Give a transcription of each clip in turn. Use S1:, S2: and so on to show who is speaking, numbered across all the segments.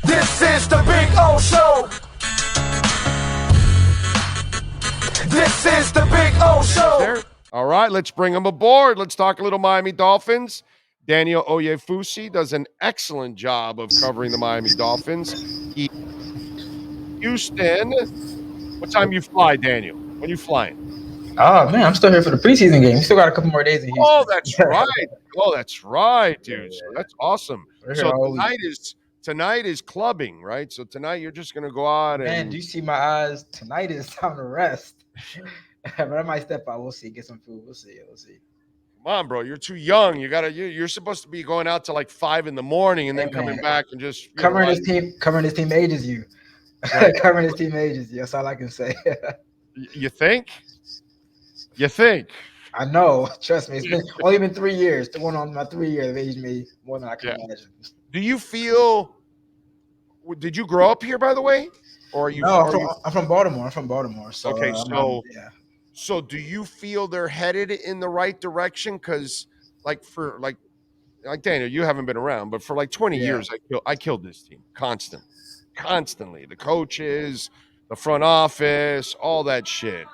S1: This is the Big O Show. This is the Big O Show.
S2: All right, let's bring him aboard. Let's talk a little Miami Dolphins. Daniel Oyefusi does an excellent job of covering the Miami Dolphins. Houston. What time you fly, Daniel? When you flying?
S3: Oh man, I'm still here for the preseason game. We still got a couple more days in Houston.
S2: Oh, that's right. Oh, that's right, dude. So that's awesome. So tonight is clubbing, right? So tonight you're just gonna go out
S3: Man, do you see my eyes? Tonight is time to rest. But I might step out. We'll see. Get some food. We'll see.
S2: Come on, bro. You're too young. You're supposed to be going out to like 5 a.m. and then coming back and just
S3: covering this team ages you. Right. Covering this team ages you. That's all I can say.
S2: You think? You think?
S3: I know. Trust me. It's only been 3 years. Going on my 3 years, they've aged me more than I can imagine.
S2: Do you feel? Did you grow up here, by the way, or are you?
S3: No, I'm from Baltimore. So
S2: okay, so do you feel they're headed in the right direction? Because like Daniel, you haven't been around, but for like 20 years, I killed this team constantly. The coaches, the front office, all that shit.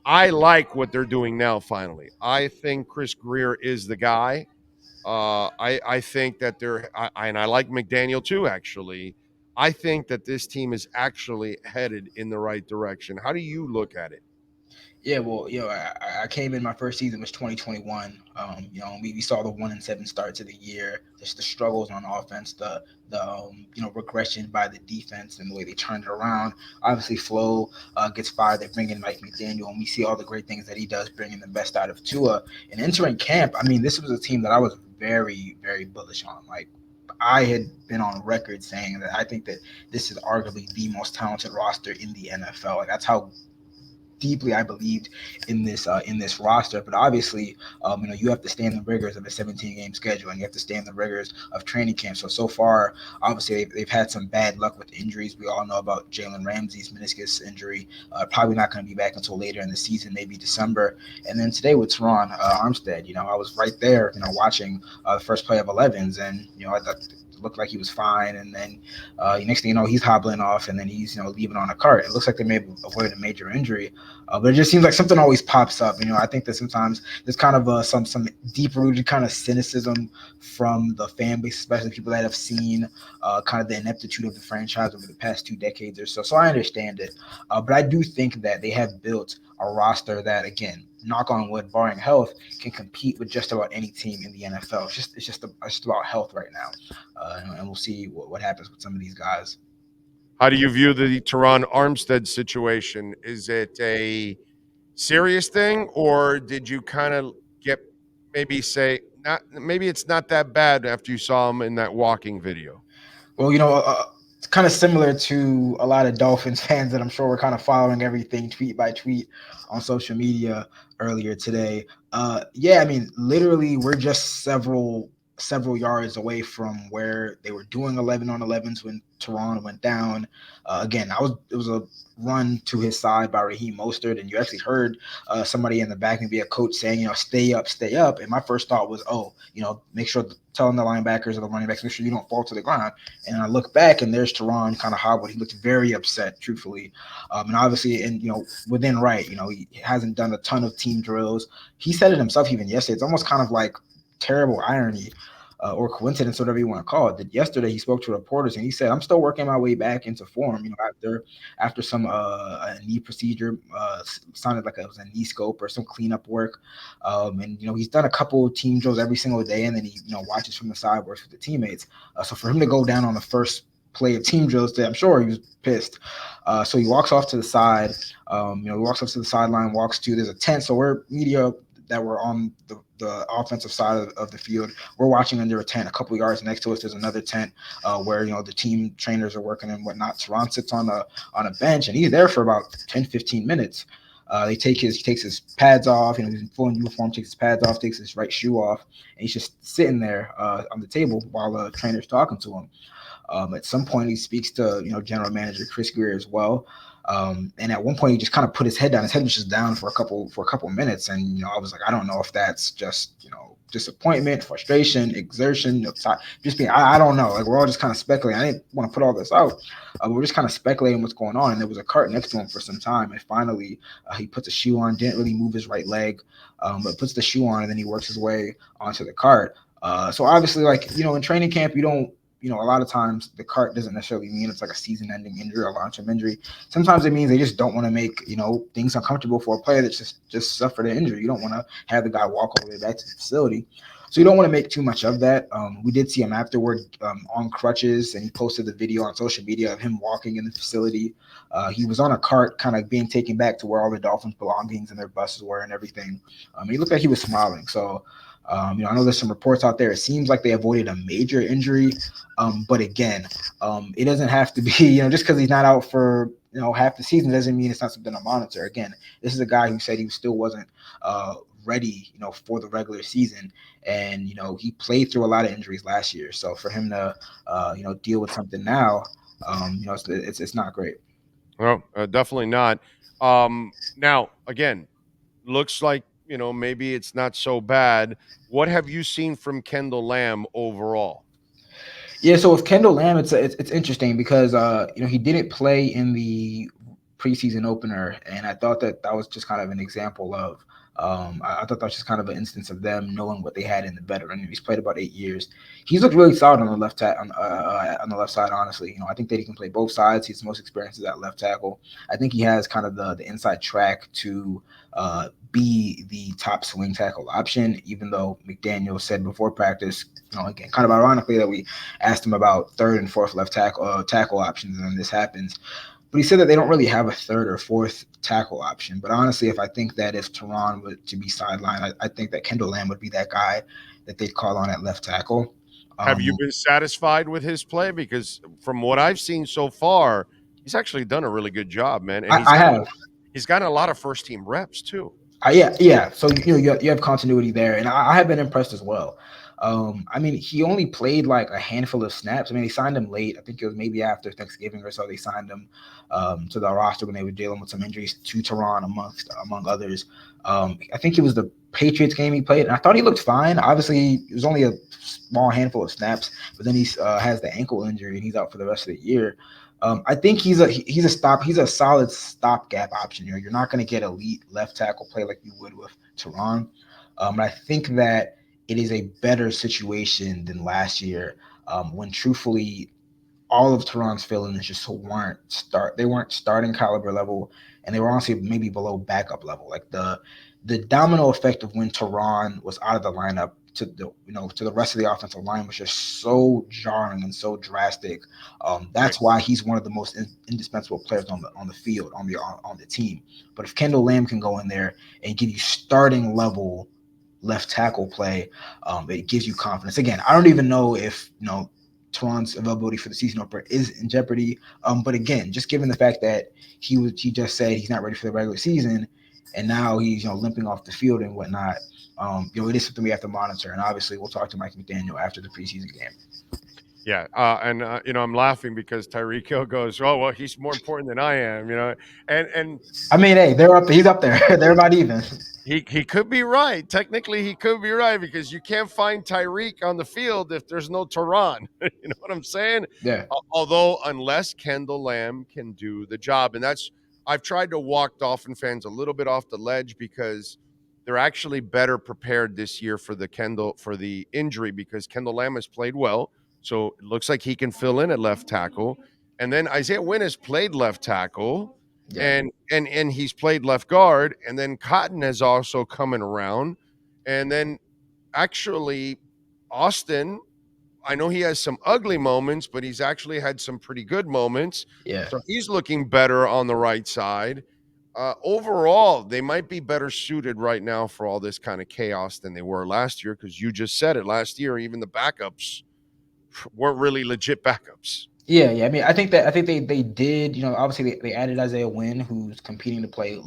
S2: I like what they're doing now. Finally, I think Chris Greer is the guy. I think that and I like McDaniel too. Actually, I think that this team is actually headed in the right direction. How do you look at it?
S3: Yeah, well, I came in, my first season was 2021. We saw the 1-7 start to the year, just the struggles on offense, the regression by the defense and the way they turned it around. Obviously, Flo gets fired. They bring in Mike McDaniel, and we see all the great things that he does, bringing the best out of Tua. And entering camp, I mean, this was a team that I was very, very bullish on. Like, I had been on record saying that I think that this is arguably the most talented roster in the NFL. Like, that's how deeply I believed in this roster. But obviously, you have to stay in the rigors of a 17-game schedule, and you have to stay in the rigors of training camp. So far, obviously, they've had some bad luck with injuries. We all know about Jalen Ramsey's meniscus injury. Probably not going to be back until later in the season, maybe December. And then today with Terron Armstead, I was right there, watching the first play of 11s, and I thought looked like he was fine, and then next thing you know, he's hobbling off, and then he's leaving on a cart. It looks like they may have avoided a major injury, but it just seems like something always pops up. I think that sometimes there's kind of some deep-rooted kind of cynicism from the fan base, especially people that have seen kind of the ineptitude of the franchise over the past 2 decades or so. So I understand it, but I do think that they have built a roster that, again, knock on wood, barring health, can compete with just about any team in the NFL. It's just about health right now, and we'll see what happens with some of these guys.
S2: How do you view the Terron Armstead situation? Is it a serious thing, or did you kind of maybe it's not that bad after you saw him in that walking video?
S3: Well, it's kind of similar to a lot of Dolphins fans that I'm sure were kind of following everything tweet by tweet on social media earlier today. I mean, literally, we're just several yards away from where they were doing 11 on 11s when Terron went down. Again, it was a run to his side by Raheem Mostert, and you actually heard somebody in the back, maybe a coach, saying, stay up. And my first thought was, make sure telling the linebackers or the running backs, make sure you don't fall to the ground. And I look back, and there's Terron kind of hobbled. He looked very upset, truthfully. And obviously, within right, he hasn't done a ton of team drills. He said it himself even yesterday. It's almost kind of like terrible irony or coincidence, whatever you want to call it, that yesterday he spoke to reporters and he said, I'm still working my way back into form, after some a knee procedure, sounded like it was a knee scope or some cleanup work. And he's done a couple of team drills every single day, and then he watches from the side, works with the teammates. So for him to go down on the first play of team drills today, I'm sure he was pissed. So he walks off to the side, he walks up to the sideline, there's a tent. So we're media that were on the offensive side of the field. We're watching under a tent. A couple of yards next to us, there's another tent where the team trainers are working and whatnot. Terron sits on a bench, and he's there for about 10-15 minutes. He takes his pads off. He's in full uniform. Takes his pads off. Takes his right shoe off, and he's just sitting there on the table while the trainer's talking to him. At some point, he speaks to general manager Chris Greer as well. And at one point, he just kind of put his head down. His head was just down for a couple minutes, and I was like, I don't know if that's just disappointment, frustration, exertion, just being. I don't know. Like, we're all just kind of speculating. I didn't want to put all this out. We're just kind of speculating what's going on. And there was a cart next to him for some time, and finally, he puts a shoe on. Didn't really move his right leg, but puts the shoe on, and then he works his way onto the cart. So obviously, like, in training camp, you don't. A lot of times the cart doesn't necessarily mean it's like a season-ending injury or a long-term injury. Sometimes it means they just don't want to make, things uncomfortable for a player that's just suffered an injury. You don't want to have the guy walk all the way back to the facility. So you don't want to make too much of that. We did see him afterward on crutches, and he posted the video on social media of him walking in the facility. He was on a cart kind of being taken back to where all the Dolphins' belongings and their buses were and everything. He looked like he was smiling. So, I know there's some reports out there. It seems like they avoided a major injury. But again, it doesn't have to be, just because he's not out for, half the season doesn't mean it's not something to monitor. Again, this is a guy who said he still wasn't ready, for the regular season. And, he played through a lot of injuries last year. So for him to, deal with something now, it's not great.
S2: Well, definitely not. Now, again, looks like, maybe it's not so bad. What have you seen from Kendall Lamb overall?
S3: Yeah, so with Kendall Lamb, it's interesting because he didn't play in the preseason opener, and I thought that was just kind of an example of I thought that was just kind of an instance of them knowing what they had in the veteran. He's played about 8 years. He's looked really solid on the left on the left side. Honestly, I think that he can play both sides. He's the most experienced at left tackle. I think he has kind of the inside track to be the top swing tackle option, even though McDaniel said before practice, again, kind of ironically, that we asked him about third and fourth left tackle options, and then this happens. But he said that they don't really have a third or fourth tackle option. But honestly, if Terron were to be sidelined, I think that Kendall Lamb would be that guy that they'd call on at left tackle.
S2: Have you been satisfied with his play? Because from what I've seen so far, he's actually done a really good job, man. And
S3: I have.
S2: He's gotten a lot of first team reps too.
S3: Yeah. So you have continuity there, and I have been impressed as well. He only played like a handful of snaps. They signed him late. I think it was maybe after Thanksgiving or so. They signed him to the roster when they were dealing with some injuries to Terron among others. I think it was the Patriots game he played, and I thought he looked fine. Obviously, it was only a small handful of snaps, but then he has the ankle injury and he's out for the rest of the year. I think he's a solid stopgap option here. You're not going to get elite left tackle play like you would with Terron. But I think that it is a better situation than last year, when truthfully all of Terron's fill-ins just weren't starting caliber level, and they were honestly maybe below backup level. Like the domino effect of when Terron was out of the lineup to the rest of the offensive line was just so jarring and so drastic. That's why he's one of the most indispensable players on the field, on the team. But if Kendall Lamb can go in there and give you starting level left tackle play, it gives you confidence. Again, I don't even know if Terron's availability for the season opener is in jeopardy. But again, just given the fact that he just said he's not ready for the regular season, and now he's limping off the field and whatnot. It is something we have to monitor, and obviously we'll talk to Mike McDaniel after the preseason game.
S2: Yeah, I'm laughing because Tyreek Hill goes, "Oh well, he's more important than I am," and
S3: hey, he's up there. They're about even.
S2: He could be right. Technically, he could be right because you can't find Tyreek on the field if there's no Terron. You know what I'm saying?
S3: Yeah.
S2: Although, unless Kendall Lamb can do the job, and I've tried to walk Dolphin fans a little bit off the ledge because they're actually better prepared this year for the injury because Kendall Lamb has played well, so it looks like he can fill in at left tackle, and then Isaiah Wynn has played left tackle.
S3: Yeah.
S2: And he's played left guard, and then Cotton has also coming around, and then actually Austin, I know he has some ugly moments, but he's actually had some pretty good moments.
S3: Yeah.
S2: So he's looking better on the right side. Overall, they might be better suited right now for all this kind of chaos than they were last year, because you just said it. Last year, even the backups weren't really legit backups.
S3: Yeah. I think they did. Obviously they added Isaiah Wynn, who's competing to play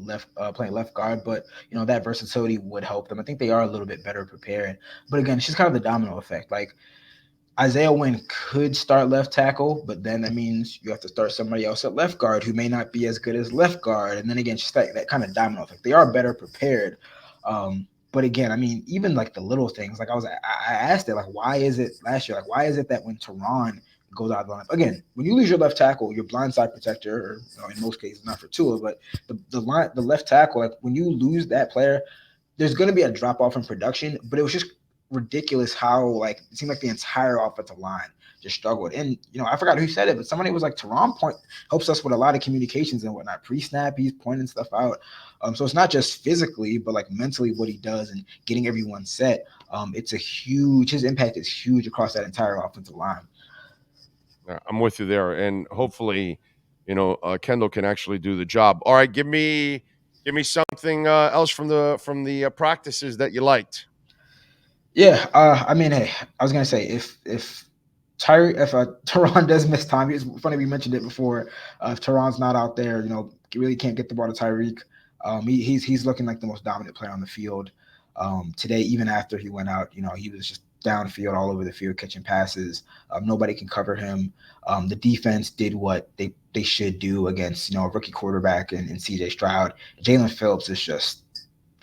S3: playing left guard, but that versatility would help them. I think they are a little bit better prepared. But again, it's just kind of the domino effect. Like Isaiah Wynn could start left tackle, but then that means you have to start somebody else at left guard who may not be as good as left guard. And then again, just that kind of domino effect. They are better prepared. But again, I mean, even like the little things, like I asked it, like, why is it last year? Like, why is it that when Terron goes out of the lineup, again, when you lose your left tackle, your blindside protector, or in most cases, not for Tua, but the left tackle, like when you lose that player, there's going to be a drop off in production, but it was just ridiculous how like it seemed like the entire offensive line just struggled. And I forgot who said it, but somebody was like, Terron helps us with a lot of communications and whatnot. Pre-snap, he's pointing stuff out. So it's not just physically, but like mentally what he does and getting everyone set. His impact is huge across that entire offensive line.
S2: I'm with you there, and hopefully, Kendall can actually do the job. All right, give me something else from the practices that you liked.
S3: Yeah, I mean, hey, I was gonna say if Terron does miss time, it's funny we mentioned it before. If Terron's not out there, really can't get the ball to Tyreek. He's looking like the most dominant player on the field today. Even after he went out, he was just downfield all over the field catching passes. Nobody can cover him. The defense did what they should do against a rookie quarterback and C.J. Stroud. Jalen Phillips is just.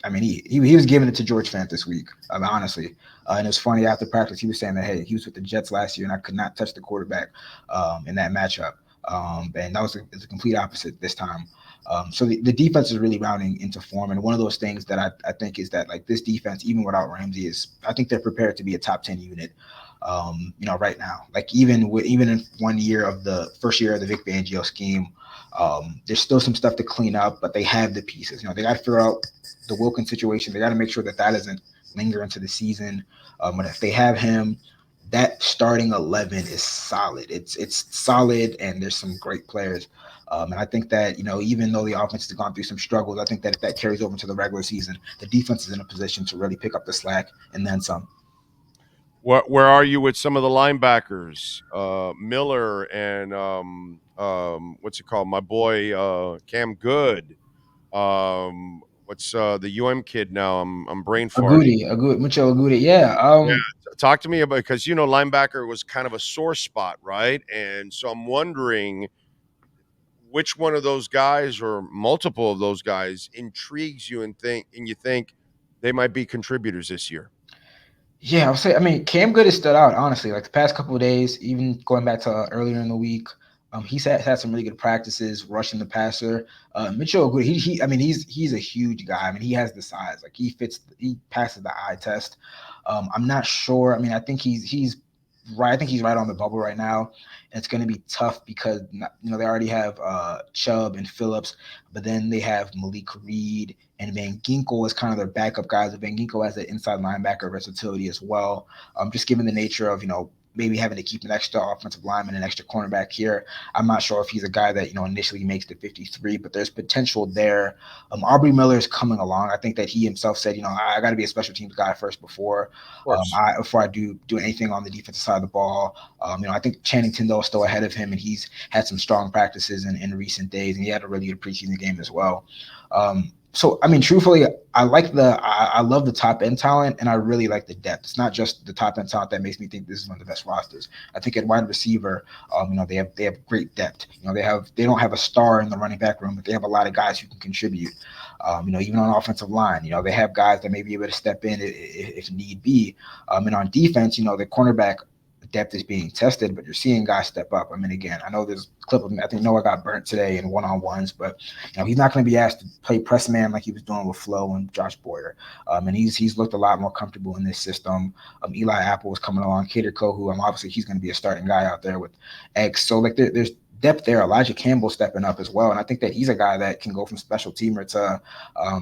S3: I mean, he was giving it to George Fant this week, honestly. And it was funny after practice, he was saying that, hey, he was with the Jets last year and I could not touch the quarterback in that matchup. And that was a complete opposite this time. So the defense is really rounding into form. And one of those things that I think is that like this defense, even without Ramsey, I think they're prepared to be a top 10 unit. Right now, like even in 1 year of the first year of the Vic Fangio scheme, there's still some stuff to clean up, but they have the pieces. They got to figure out the Wilkins situation. They got to make sure that doesn't linger into the season. But if they have him, that starting 11 is solid. It's solid, and there's some great players. And I think that, even though the offense has gone through some struggles, I think that if that carries over into the regular season, the defense is in a position to really pick up the slack and then some.
S2: Where are you with some of the linebackers, Miller and what's it called? My boy Cam Good. What's the kid now? I'm brain farting.
S3: Mitchell Agudi, yeah.
S2: Yeah, talk to me about, because linebacker was kind of a sore spot, right? And so I'm wondering which one of those guys or multiple of those guys intrigues you and you think they might be contributors this year.
S3: Yeah, I would say. I mean, Cam Good has stood out honestly. Like the past couple of days, even going back to earlier in the week, he's had some really good practices rushing the passer. Mitchell Good, I mean, he's a huge guy. I mean, he has the size. Like he passes the eye test. I'm not sure. I mean, I think he's right. I think he's right on the bubble right now. And it's going to be tough because they already have Chubb and Phillips, but then they have Malik Reed and Van Ginkel as kind of their backup guys. Van Ginkel has that inside linebacker versatility as well. Just given the nature of maybe having to keep an extra offensive lineman, an extra cornerback here. I'm not sure if he's a guy that initially makes the 53, but there's potential there. Aubrey Miller is coming along. I think that he himself said, I got to be a special teams guy first before I do anything on the defensive side of the ball. I think Channing Tindall is still ahead of him, and he's had some strong practices in recent days, and he had a really good preseason game as well. So, I mean, truthfully, I love the top end talent, and I really like the depth. It's not just the top end talent that makes me think this is one of the best rosters. I think at wide receiver, they have great depth. They don't have a star in the running back room, but they have a lot of guys who can contribute. Even on offensive line, they have guys that may be able to step in if need be. And on defense, the cornerback depth is being tested, but you're seeing guys step up. I mean, again, I know there's a clip of I think Noah got burnt today in one-on-ones, but he's not going to be asked to play press man like he was doing with Flo and Josh Boyer. And he's looked a lot more comfortable in this system. Eli Apple was coming along. Kader Kohu, obviously he's going to be a starting guy out there with X. So like there's depth there. Elijah Campbell stepping up as well, and I think that he's a guy that can go from special teamer to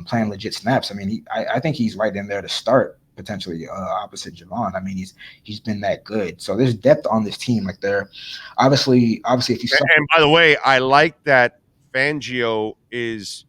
S3: playing legit snaps. I mean, I think he's right in there to start potentially opposite Javon. I mean, he's been that good. So there's depth on this team. Like they're obviously if you
S2: and by the way, I like that Fangio is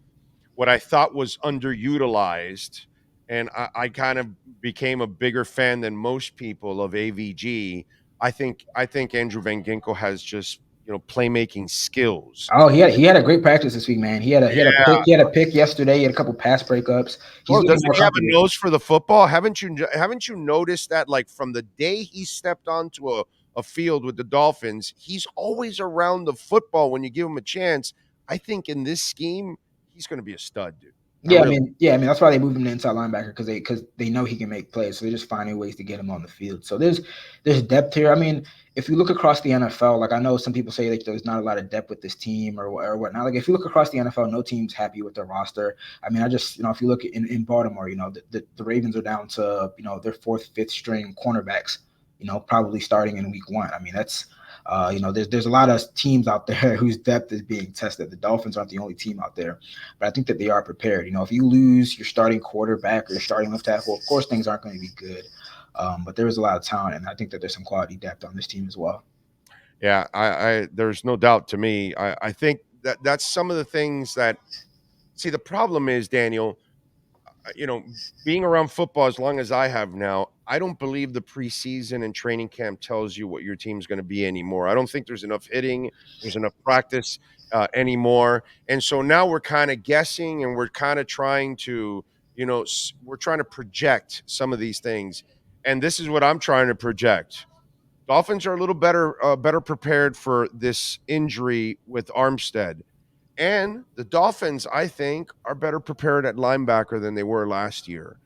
S2: what I thought was underutilized, and I kind of became a bigger fan than most people of AVG. I think Andrew Van Ginkel has just playmaking skills.
S3: Oh, he had a great practice this week, man. He had a pick yesterday. He had a couple pass breakups. He's
S2: Bro,
S3: looking
S2: doesn't
S3: more
S2: he have a
S3: comfortable.
S2: nose for the football? Haven't you noticed that, like, from the day he stepped onto a field with the Dolphins, he's always around the football when you give him a chance. I think in this scheme, he's going to be a stud, dude.
S3: I mean, that's why they moved him to inside linebacker, because they know he can make plays. So they're just finding ways to get him on the field. So there's depth here. I mean, if you look across the NFL, like, I know some people say that there's not a lot of depth with this team or whatnot. Like, if you look across the NFL, no team's happy with their roster. I mean, if you look in Baltimore, the Ravens are down to their fourth, fifth string cornerbacks, probably starting in week 1. I mean, that's there's a lot of teams out there whose depth is being tested. The Dolphins aren't the only team out there, but I think that they are prepared. If you lose your starting quarterback or your starting left tackle, of course things aren't going to be good. But there is a lot of talent, and I think that there's some quality depth on this team as well.
S2: Yeah, I there's no doubt to me. I think that's some of the things that. See, the problem is, Daniel, being around football as long as I have now, I don't believe the preseason and training camp tells you what your team's going to be anymore. I don't think there's enough hitting, there's enough practice anymore, and so now we're kind of guessing, and we're kind of trying to, we're trying to project some of these things, and this is what I'm trying to project. Dolphins are a little better prepared for this injury with Armstead. And the Dolphins, I think, are better prepared at linebacker than they were last year.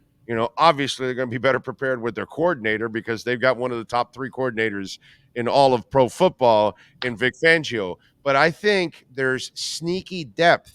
S2: Obviously, they're going to be better prepared with their coordinator because they've got one of the top 3 coordinators in all of pro football in Vic Fangio. But I think there's sneaky depth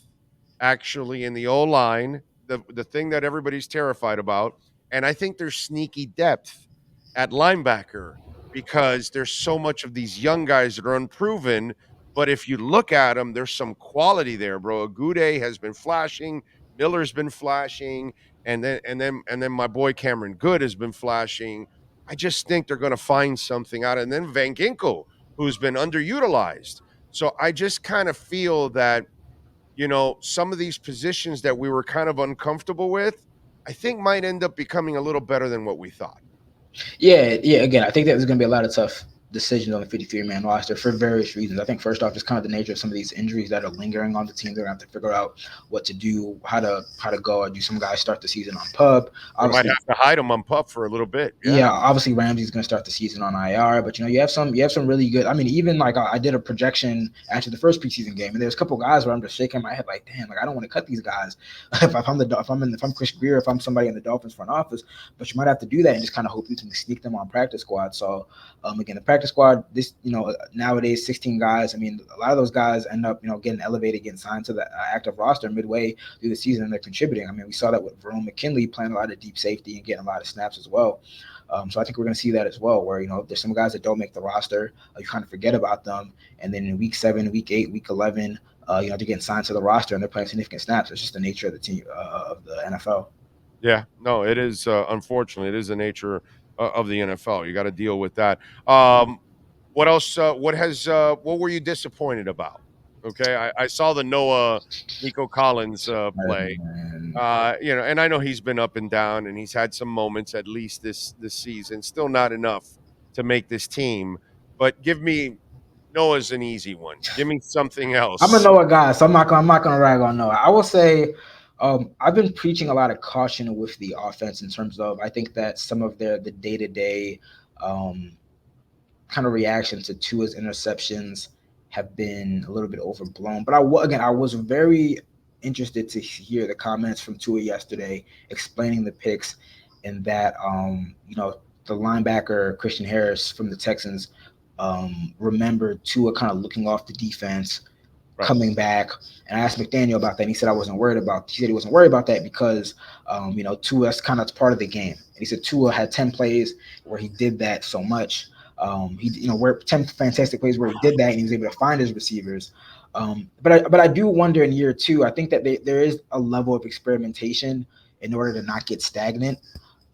S2: actually in the O-line, the thing that everybody's terrified about. And I think there's sneaky depth at linebacker because there's so much of these young guys that are unproven. But if you look at them, there's some quality there, bro. Agude has been flashing, Miller's been flashing, and then my boy Cameron Good has been flashing. I just think they're going to find something out. And then Van Ginkel, who's been underutilized. So I just kind of feel that, some of these positions that we were kind of uncomfortable with, I think might end up becoming a little better than what we thought.
S3: Yeah. Again, I think that there's going to be a lot of tough decisions on the 53-man roster for various reasons. I think first off, just kind of the nature of some of these injuries that are lingering on the team. They're going to have to figure out what to do, how to go. Do some guys start the season on PUP?
S2: They might have to hide them on PUP for a little bit.
S3: Yeah, obviously Ramsey's going to start the season on IR, but you have some really good. I mean, even like I did a projection after the first preseason game, and there's a couple of guys where I'm just shaking my head like, damn, like I don't want to cut these guys. if I'm Chris Greer, if I'm somebody in the Dolphins front office, but you might have to do that and just kind of hope you can sneak them on practice squad. So again, the practice squad, this nowadays 16 guys. I mean, a lot of those guys end up getting elevated, getting signed to the active roster midway through the season, and they're contributing. I mean, we saw that with Verone McKinley playing a lot of deep safety and getting a lot of snaps as well. So I think we're going to see that as well, where there's some guys that don't make the roster, you kind of forget about them, and then in week 7, week 8, week 11, they're getting signed to the roster and they're playing significant snaps. It's just the nature of the team of the NFL.
S2: Yeah, no, it is. Unfortunately, it is the nature of the NFL. You got to deal with that. What else? What were you disappointed about? Okay, I saw the Nico Collins play. And I know he's been up and down, and he's had some moments at least this season. Still not enough to make this team. But give me Noah's an easy one. Give me something else.
S3: I'm a Noah guy, so I'm not gonna rag on Noah. I will say I've been preaching a lot of caution with the offense in terms of I think that some of the day-to-day kind of reaction to Tua's interceptions have been a little bit overblown. But I was very interested to hear the comments from Tua yesterday explaining the picks, and that the linebacker Christian Harris from the Texans remembered Tua kind of looking off the defense, coming back. And I asked McDaniel about that, and he said he wasn't worried about that because Tua's kind of part of the game. And he said Tua had 10 plays where he did that so much. Where 10 fantastic plays where he did that and he was able to find his receivers. But I do wonder in year 2, I think that there is a level of experimentation in order to not get stagnant.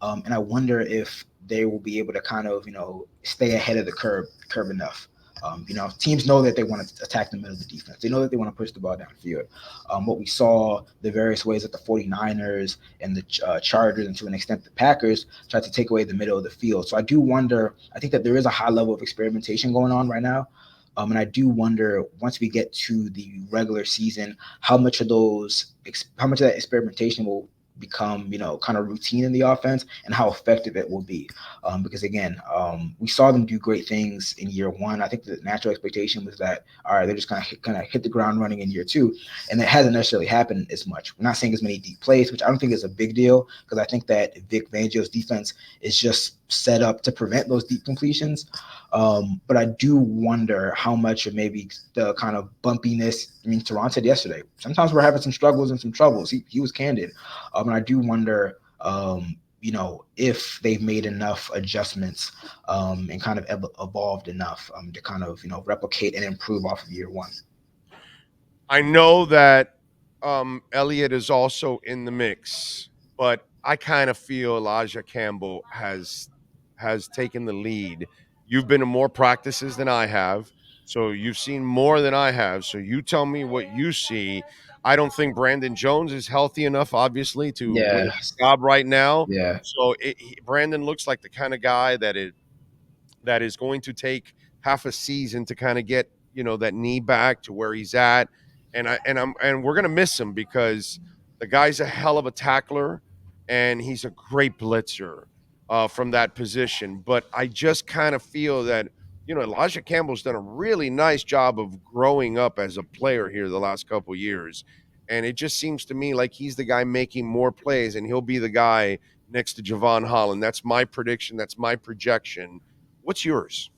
S3: And I wonder if they will be able to kind of, stay ahead of the curve enough. Teams know that they want to attack the middle of the defense. They know that they want to push the ball downfield. What we saw, the various ways that the 49ers and the Chargers, and to an extent the Packers, tried to take away the middle of the field. So I do wonder, I think that there is a high level of experimentation going on right now. And I do wonder, once we get to the regular season, how much of that experimentation will become, kind of routine in the offense, and how effective it will be. Because again, we saw them do great things in year one. I think the natural expectation was that, all right, they're just gonna hit the ground running in year two, and it hasn't necessarily happened as much. We're not seeing as many deep plays, which I don't think is a big deal, because I think that Vic Fangio's defense is just set up to prevent those deep completions. But I do wonder how much of maybe the kind of bumpiness. I mean, Terron said yesterday, sometimes we're having some struggles and some troubles. He was candid. And I do wonder, if they've made enough adjustments and kind of evolved enough to kind of, replicate and improve off of year one.
S2: I know that Elliott is also in the mix, but I kind of feel Elijah Campbell has taken the lead. You've been to more practices than I have, so you've seen more than I have. So you tell me what you see. I don't think Brandon Jones is healthy enough, obviously, to win
S3: Yeah,
S2: the job right now.
S3: yeah.
S2: So Brandon looks like the kind of guy that is going to take half a season to kind of get that knee back to where he's at, and we're gonna miss him because the guy's a hell of a tackler and he's a great blitzer from that position. But I just kind of feel that Elijah Campbell's done a really nice job of growing up as a player here the last couple years, and it just seems to me like he's the guy making more plays, and he'll be the guy next to Javon Holland. That's my prediction. That's my projection. What's yours?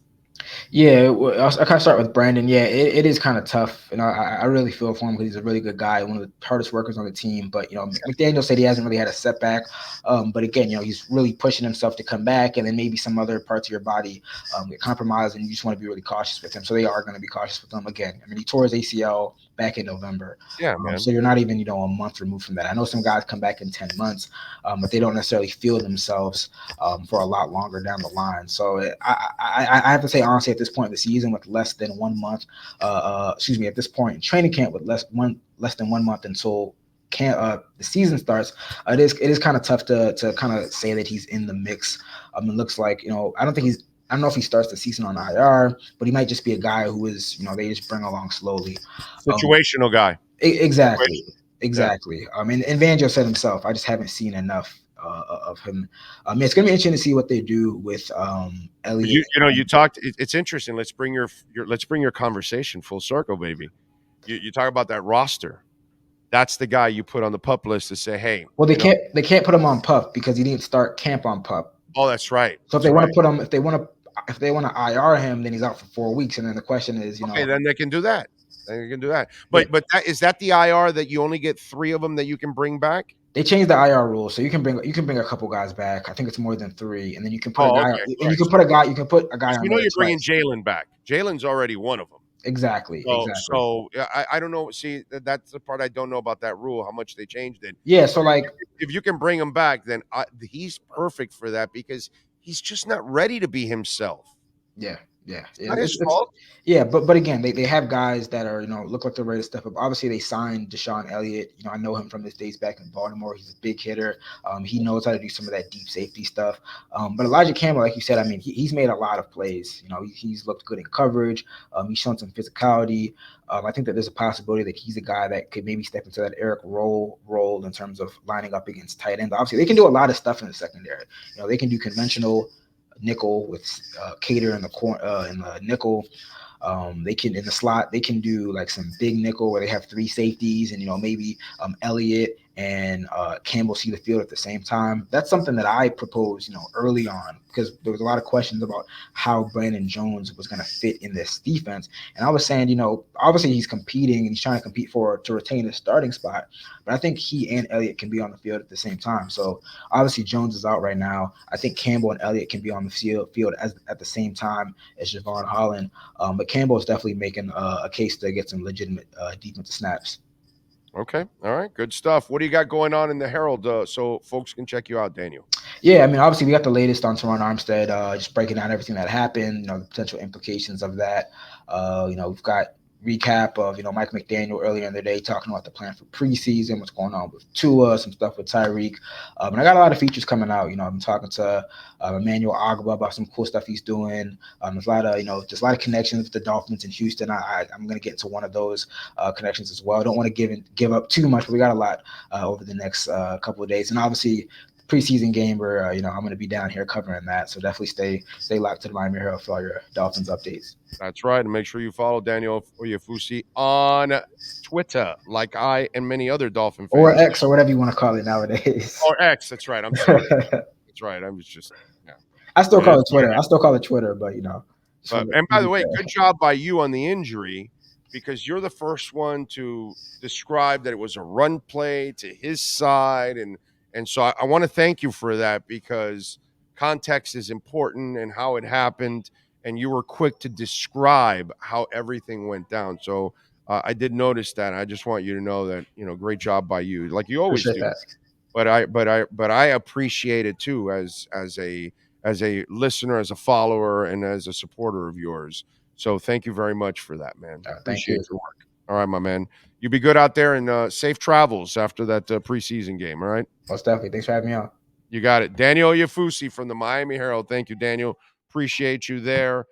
S3: Yeah, well, I kind of start with Brandon. Yeah, it is kind of tough, and I really feel for him because he's a really good guy, one of the hardest workers on the team. But McDaniel said he hasn't really had a setback. But again, he's really pushing himself to come back, and then maybe some other parts of your body get compromised, and you just want to be really cautious with him. So they are going to be cautious with him again. I mean, he tore his ACL back in November.
S2: Yeah, man.
S3: So you're not even a month removed from that. I know some guys come back in 10 months, but they don't necessarily feel themselves for a lot longer down the line. So I have to say honestly, at this point in the season, with less than 1 month, at this point in training camp with less than 1 month until the season starts, it is kind of tough to kind of say that he's in the mix. It looks like I don't know if he starts the season on IR, but he might just be a guy who is, they just bring along slowly.
S2: Situational guy.
S3: Exactly.
S2: Yeah.
S3: And Vangio said himself, I just haven't seen enough of him. It's going to be interesting to see what they do with Elliott.
S2: You talked. It's interesting. Let's bring your conversation full circle, baby. You talk about that roster. That's the guy you put on the PUP list to say, hey.
S3: Well, they can't put him on PUP because he didn't start camp on PUP.
S2: Oh, that's right.
S3: So if they want to put him, if they want to IR him, then he's out for 4 weeks, and then the question is,
S2: okay, then they can do that. But is that the IR that you only get 3 of them that you can bring back?
S3: They changed the IR rule, so you can bring a couple guys back. I think it's more than 3, and then you can put a guy.
S2: Okay.
S3: And you can put a guy. You can put a guy on.
S2: You know you're bringing Jalen back. Jalen's already one of them.
S3: Exactly.
S2: So I don't know. See, that's the part I don't know about that rule. How much they changed it.
S3: Yeah. So
S2: if you can bring him back, then he's perfect for that because he's just not ready to be himself.
S3: Yeah.
S2: Yeah,
S3: but again, they have guys that are look like they're ready to step up. Obviously, they signed Deshaun Elliott. I know him from his days back in Baltimore. He's a big hitter. He knows how to do some of that deep safety stuff. But Elijah Campbell, like you said, I mean, he's made a lot of plays. He's looked good in coverage. He's shown some physicality. I think that there's a possibility that he's a guy that could maybe step into that Eric role in terms of lining up against tight ends. Obviously, they can do a lot of stuff in the secondary. They can do conventional nickel with Cater in the nickel. They can in the slot. They can do like some big nickel where they have 3 safeties and maybe Elliott and Campbell see the field at the same time. That's something that I proposed early on because there was a lot of questions about how Brandon Jones was going to fit in this defense. And I was saying, obviously he's competing and he's trying to compete to retain his starting spot. But I think he and Elliott can be on the field at the same time. So obviously Jones is out right now. I think Campbell and Elliott can be on the field at the same time as Javon Holland. But Campbell is definitely making a case to get some legitimate defensive snaps.
S2: Okay. All right. Good stuff. What do you got going on in the Herald so folks can check you out, Daniel?
S3: Yeah, I mean, obviously we got the latest on Terron Armstead, just breaking down everything that happened, the potential implications of that. We've got recap of, Mike McDaniel earlier in the day talking about the plan for preseason, what's going on with Tua, some stuff with Tyreek. And I got a lot of features coming out. I've been talking to Emmanuel Agba about some cool stuff he's doing. There's a lot of, just a lot of connections with the Dolphins in Houston. I'm going to get into one of those connections as well. I don't want to give up too much, but we got a lot over the next couple of days. And obviously, preseason game where I'm going to be down here covering that. So definitely stay locked to the Miami Herald for all your Dolphins updates.
S2: That's right. And make sure you follow Daniel Oyefusi on Twitter, like I and many other Dolphin fans.
S3: Or X, or whatever you want to call it nowadays.
S2: Or X. That's right. I'm sorry. That's right. I was just. Yeah.
S3: I still call it Twitter. I still call it Twitter, but
S2: and by the way, good job by you on the injury, because you're the first one to describe that it was a run play to his side, and so I want to thank you for that, because context is important and how it happened, and you were quick to describe how everything went down. So I did notice that. I just want you to know that, great job by you, like you always do.
S3: That.
S2: But I appreciate it too, as a listener, as a follower, and as a supporter of yours. So thank you very much for that, man. Appreciate your work. All right, my man. You be good out there, and safe travels after that preseason game. All right.
S3: Most definitely. Thanks for having me on.
S2: You got it. Daniel Oyefusi from the Miami Herald. Thank you, Daniel. Appreciate you there.